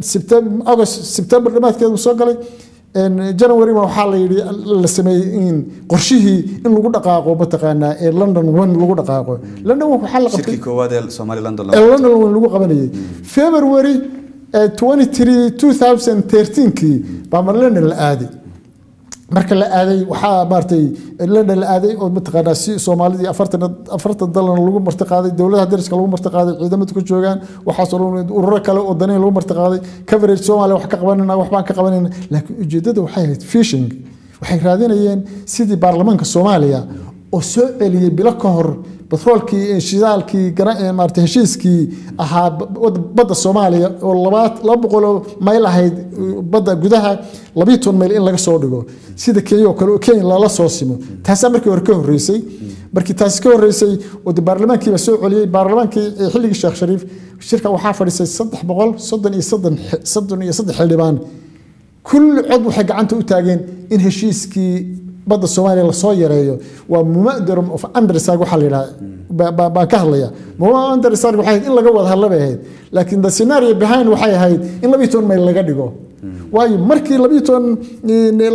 سبتمبر أغسطس سبتمبر لما كان وصل إن جانوري ما حال يدي السماء قرشيه إن لقول دقائق بتقنا لندن وين لقول دقائق لندن هو حال شركة كواد الصومالي لندن لندن وين لقول قبليه فبراير 23 2013 كي بعمر لنا الآدي marka la aaday waxa maartay London la aaday oo mataqaana si Soomaalida afartan dalan lagu martaqaaday dawladda dariska lagu martaqaaday ciidamada ku joogan waxa soo ururo kale oo danay lagu martaqaaday coverage Soomaaliya wax ka qabanayna wax baan ka qabanayna laakiin ujeedadu waxay ahayd fishing waxay raadinayeen sidii baarlamaanka Soomaaliya oo soo celiyay bilo ka hor batroolkii shidaalkii maartay heshiiskii ahaa badda Soomaaliya oo 200 mayl ahayd badda gudaha 12 mayl in laga soo dhigo sida Kenya kale oo Kenya la soo simo taas markii hore ka horeysay markii taas ka horeysay oo baarlamaankii soo celiyay baarlamaankii xilligii Sheekh Shariif shirka waxa fadhisay 333 xildhibaan كل عضو حق عنده وتاجين إن هشيسكي بدأ الصومالي للصايرة ومقدر of undersag وحلينا بكهلية مو undersag وحيد إلا جوه هلا بهيد لكن ده سيناريو behind وحي هيد إلا بيتون ما يلا قديقه واي مركي إلا بيتون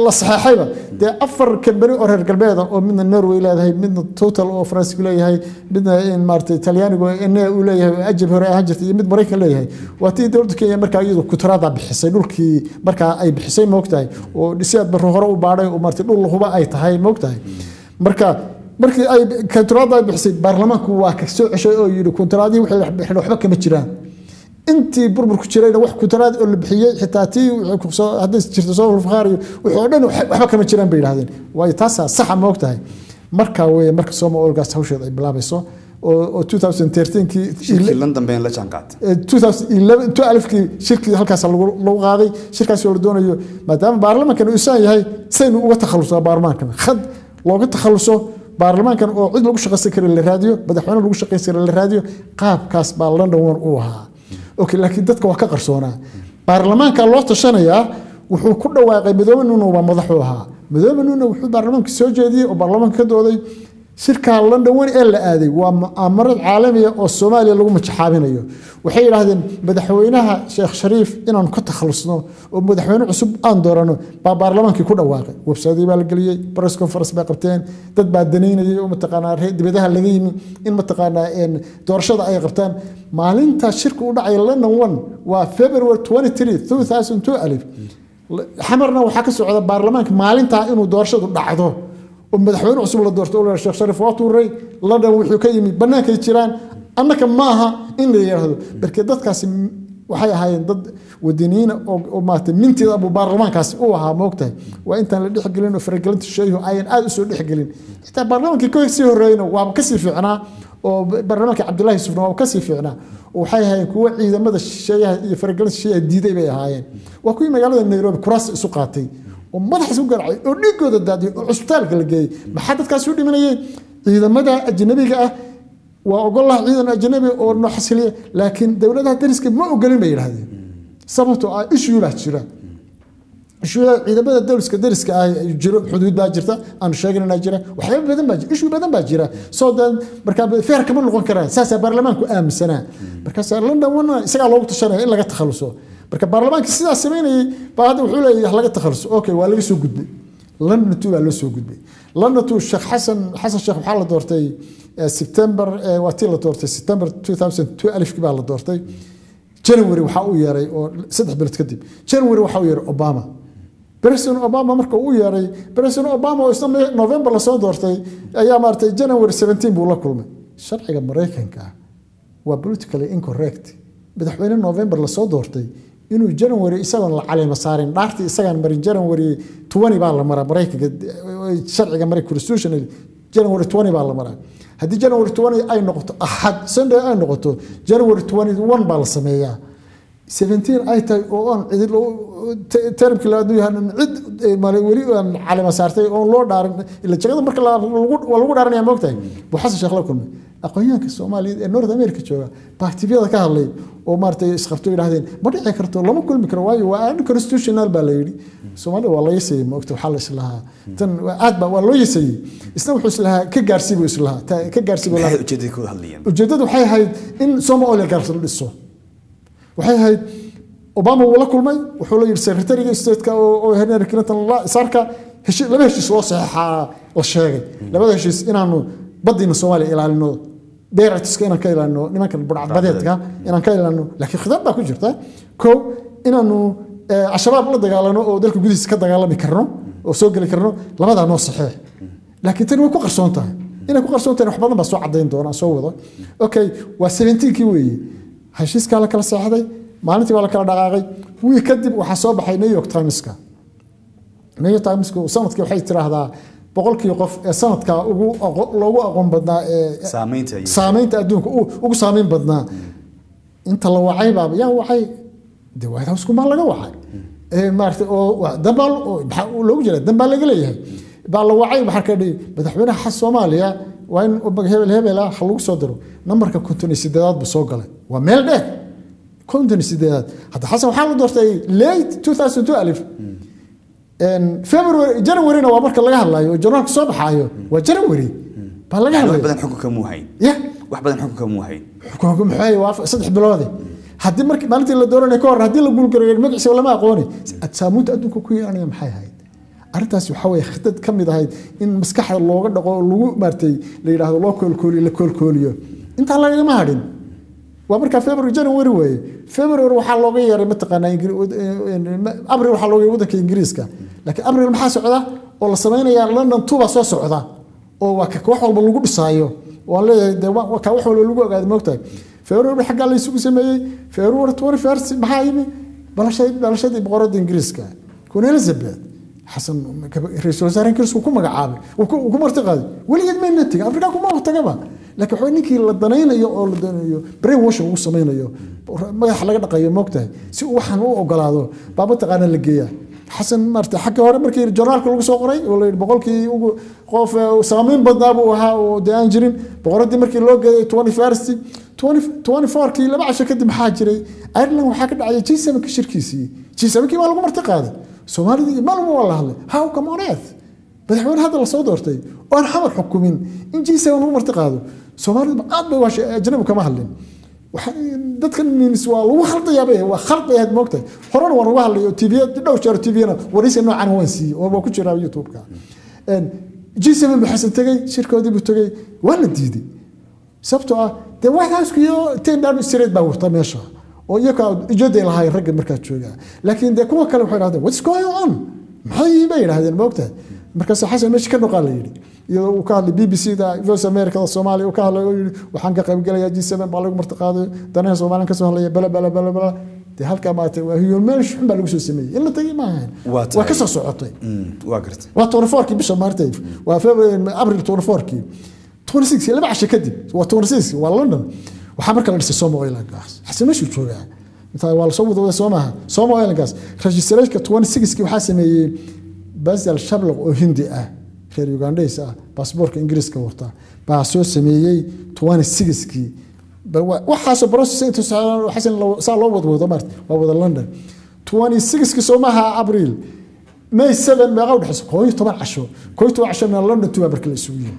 الصحيحة ده أفر كبري أورهر قلبيدا أو من النرويج إلى هاي من التوتال أو فرنسا ولا هاي من إن مارت إيطاليانو إن ولا أجيب هراء هجت من مريكا ولا هاي واتي دولتك يا مركا يدو كترات بحسينول كي مركا أي بحسين موقتها ونسيت بالرهرة وبعدين ومارت الله هو بقى هاي موقتها مركا أي كترات بحسين برلمانك واكسو شيء يدو كتراتي وحنا وحبك متجران أنت بربر كتيرين واحد كترات اللي بحيي حتاتي هذا شرط صور الفخاري وحنا وحبك متجران بين هذين ويتاسع صح موقتها مركا سوما أولجاس هوشة بلابسو و 2013 كي شركة لندن بين لا جانقات 2011 2000 كي شركة هالكاس لو قاضي شركة سولدون ما دام برلمان كانوا يساوي هاي سين وتخلصوا برلمان كان خد لو تخلصوا برلمان كان عد لو شقيس كر الراديو مدحونا لو شقيس كر الراديو قاب كاس باللندن وها اوكي لكن dadka waa ka qarsoona baarlamaanka loo tashanaya wuxuu ku dhawaaqay madaxweynuhu waa madaxweynaha madaxweynuhu wuxuu baarlamaanka soo jeediyay oo baarlamaanka ka dooday shirka London weyn ee la aaday waa mu'amarad caalami ah oo Soomaaliya lagu majaxaabinayo waxay yiraahdeen madaxweynaha Sheekh Shariif inaan ka takhalusno oo madaxweyne cusub aan doorano baarlamaanka ku dhawaaqay website baa la galiyay press conference baa qabteen dad baa daneynayay oo mataqaanaa dibadaha laga yimi in mataqaanaa in doorashada ay qabtaan maalinta shirku u dhacay London waa February 23 2002 xamarna waxa ka socda baarlamaanka maalinta inuu doorashadu dhacdo ومدحوين عصب الله دورته ولا الشيخ شريف واتوري لندن وحي كيمي بناك يجيران أنك ماها إن اللي يهدو بركدات كاس وحي هاي ضد ودينين أو مات منتي أبو برلمان كاس أوها موقته وأنت اللي حق لنا فرقلت الشيء عين أدرس اللي حق لنا حتى برلمان كي كويس يهرينا وكسر في عنا وبرلمان عبد الله يوسف وكسر في عنا وحي هاي كوا إذا ماذا الشيء يفرقلت الشيء الجديد بيه هاين وكوي مجال النيروبي كراس سقاطي ومدح سوق العي ونيكو دادي عسبتال كالجي ما حد كاسودي من أيه إذا مدى أجنبي جاء وأقول الله إذا أجنبي أو نحصليه لكن دولتها ترسك ما أقولين بير هذه سببته إيش يلا تشرا إيش إذا بدأ درسك يجرو حدود باجرته أنا شايل ناجرة وحياة بدن باجر إيش بدن باجرة صودا بركب فيها كمان لغون كران ساسا برلمان كأم سنة بركب لندن وانا سجل وقت الشرع إلا قد تخلصوا بركب برلمان كسيدا سميني بعد وحوله يحلق التخلص أوكي ولا يسوق جدي لن نتوه على سوق جدي لن نتوه الشيخ حسن الشيخ محمد دورتي سبتمبر واتيلا دورتي سبتمبر 2002 ألف كبار دورتي جانوري وحاو ياري أو سدح بلد كدب جانوري وحاو ياري أوباما بريسون أوباما مركو ياري بريسون أوباما ويسمى نوفمبر لسون دورتي أيام مارتي جانوري 17 بولا كلمة الشرع أمريكان كا وبوليتيكالي إنكوريكت بدحوين نوفمبر لسون دورتي إنه جانوري إسقان على مسارين نارتي إسقان مرين جانوري 20 بالمرة بريك شرع أمريكا كونستيوشن جانوري 20 بالمرة هذه جانوري 20 أي نقطة أحد سنة أي نقطة جانوري 21 بالسمية 17 أي تاون عدل ترم كلا دويها عد مالولي على مسارتي أون لور دار اللي تجد مركل واللور دارني موقتها بحس شغلكم أقوياء كالصومالي النورث أمريكا شوى باكتيفيا كهالي ومارتي سخرتوا إلى هذين مرة ذكرتوا لما كل مكرواي وأنا كونستيوشنال باليري الصومالي والله يسي موقته حلش لها تن عادبا والله يسي استوحش لها كجارسي بيس لها كجارسي ولا جديد كل هالليين وجدد وحي هاي إن صومالي قرص للصو waxay ahayd Obama wuu la kulmay wuxuu la yiri secretary state-ka oo Hillary Clinton la sarka laba heshiis loo saxaa la sheegay labada heshiis inaanu badina Soomaaliya ilaalino beeratiska inaan ka ilaalino nimanka badbadeedka inaan ka ilaalino laakiin khidad baa ku jirta ko inaanu ashabaab la dagaalano oo dalka gudihiisa ka dagaalami karno oo soo gali karno labada noo saxeex laakiin tan way ku qarsoon tahay inay ku qarsoon tahay wax badan baa soo cadeyn doona soo wado okay waa 17kii weeye heshiiska la kala saxday maalintii waa la kala dhaqaaqay wii kadib waxa soo baxay New York Times-ka sanadkii waxay tiraahdaa boqolkii qof ee sanadka ugu loogu aqoon badnaa ee saameynta adduunka ugu saameyn badnaa inta la wacay baa yaa wacay de White House kuma laga wacay maartay oo dambal oo loogu jira dambal laga leeyahay baa la wacay waxa ka dhigay madaxweynaha Soomaaliya waa in hebel lagu soo diro numberka 58 buu soo galay waa meel dheer 58 hadda xasan waxa la doortay late 2012 February January waa marka laga hadlayo journalka soo baxayo waa January baa laga hadlayo wax badan xukunka muu hayn wax badan xukunka muu hayn xukunka maxay waa 3 bilood haddii markii maalintii la dooranay ka hor haddii la guulgareeyo magaciisa lama aqooni saamuunta adduunka ku yeelanaya maxay ahayd arintaas waxa way khidad kamid ahayd in maskaxda looga dhaqo lagu maartay la yiraahdo loo koolkooliyo inta laga ma hadin waa marka February January way February waxa looga yeeray mataqaanaa April waxa looga wadanka Ingiriiska laakiin April maxaa socda oo la sameeyay London tuba soo socda oo wax walba lagu dhisaayo oo leeyahay wax walba lagu ogaado moogtahay February xagga la isugu sameeyay February 21 maxaa yimi balashadii boqorada Ingiriiska kun Elizabeth حسن رئيس وزراء كرسي وكم جعاب وكم ارتقاد وليد ما ينتج أفريقيا كم ارتقابه لكن حواليك الضنين يو بري وش وصمين يو ما يحلق دقيقة موقته سو وحن وقلاده بابا تقانا اللقية حسن مرت حكى هذا مركي الجرال كله صغري ولا بقول كي خوف وسامين بدنابو وها وديانجرين بقولت مركي لوج 24 كي لما عشان كده محاجري أيرلند وحكى على جيسم كشركيسي جيسم كي ما له مرتقاد سومالي ما له والله هاو كمونات بدحون هذا الصوت ورتي وأنا حمر حكومين إن جيسم له مرتقاده سومالي بعد بواش جنبه كمهلين dadka miniswaa lagu khaldayay waa khalday moogtay horan war waa la TV dhowr jeer TV-na waraysi noocan waan si oo ku jira YouTube-ka G7 baxsan tagay shirkoodii buu tagay waa la diiday sababtoo ah de waxaasku iyo tendar sireed baa wata meesha oo iyaga ijoodey lahaay rag markaa jooga laakiin de kuwa kale waxay yiraahdeen what's going on maxay bay yiraahdeen moogtay markaas xasan meesha ka noqon la yiri iyo uu ka hadlay BBC da Voice America Soomaaliya uu ka hadlay waxaan ka qayb galaya G7 baa lagu martaqaaday danaha Soomaaliya ka soo hadlay bala de halka maatay waa hiyo meesh xun baa lagu soo sameeyay in la tagay maahan waa ka soo socotay waa gartay waa 24kii bisha maartay waa February April 24kii 26 laba casho kadib waa 26 waa London waxa marka la dhisay Somaliland gas xasan meeshu joogaa inta waa la soo wada Somaliland gas registrationka 26kii waxa sameeyay basal shabloq oo hindi ah reer Ugandese ah baasaboorka Ingiriiska wata baa soo sameeyay 26kii waxa soo process inta xasan loo wado marti waa wada London 26kii Soomaha April May 7 ma qowd xisb kooy 10 casho min London tuba markii la isugu yimid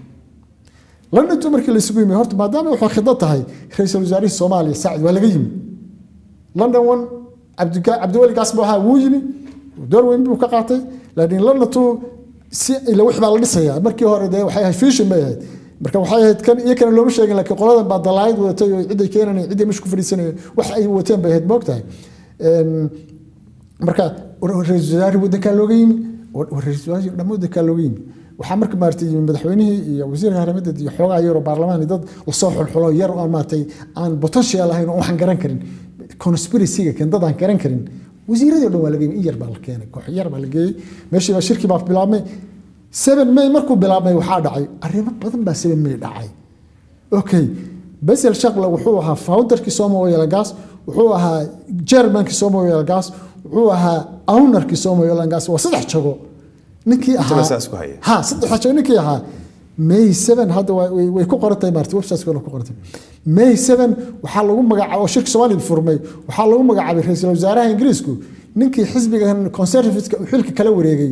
London tuba markii la isugu yimid horta maadaama wuxuu khidad tahay ra'iisul wasaaraha Soomaaliya Saacid waa laga yimid London wan Abdulwali Gaasbo ha wuu yimid door weyn buu ka qaatay laakiin London tu si ila wax baa la dhisayaa markii hore de waxay ahayd fiishin bay ahayd marka waxay ahayd kan iyo kan looma sheegin laakiin qoladan baa dalaayid wadatay oo cid ay keenanay cid ay mashku fariisanay wax ay wateen bay ahayd moogtahay marka ra'iisul wasaare wadanka looga yimi ra'iisul wasaare dhamoodka looga yimi waxa marka maartay madaxweynihii iyo wasiirka arrimaha iyo xogaha yar baarlamaan dad la soo xulxulo yar oo maartay aan potential ahayn oo waxan garan karin conspiracy-ga kan dad aan garan karin wasiiradii dhan waa laga yimid yar baa la keenay koox yar baa la geeyay meeshii baa shirki baa bilaabmay 7 May markuu bilaabmay waxa dhacay arrimo badan baa 7 May dhacay okay basal shaqla wuxuu ahaa founderkii Somaliland gas wuxuu ahaa chairmankii Somaliland gas wuxuu ahaa ownerkii Somaliland gas waa saddex jago ninkii ahaa saddex jago ninkii ahaa May 7 hadda way ku qorantay marti website-ka ku qorantay May 7 waxa lagu magacaabay shirka Soomaaliya furmay waxa lagu magacaabay ra'iisul wasaaraha Ingiriisku ninkii xisbiga conservative-ka xilka kala wareegay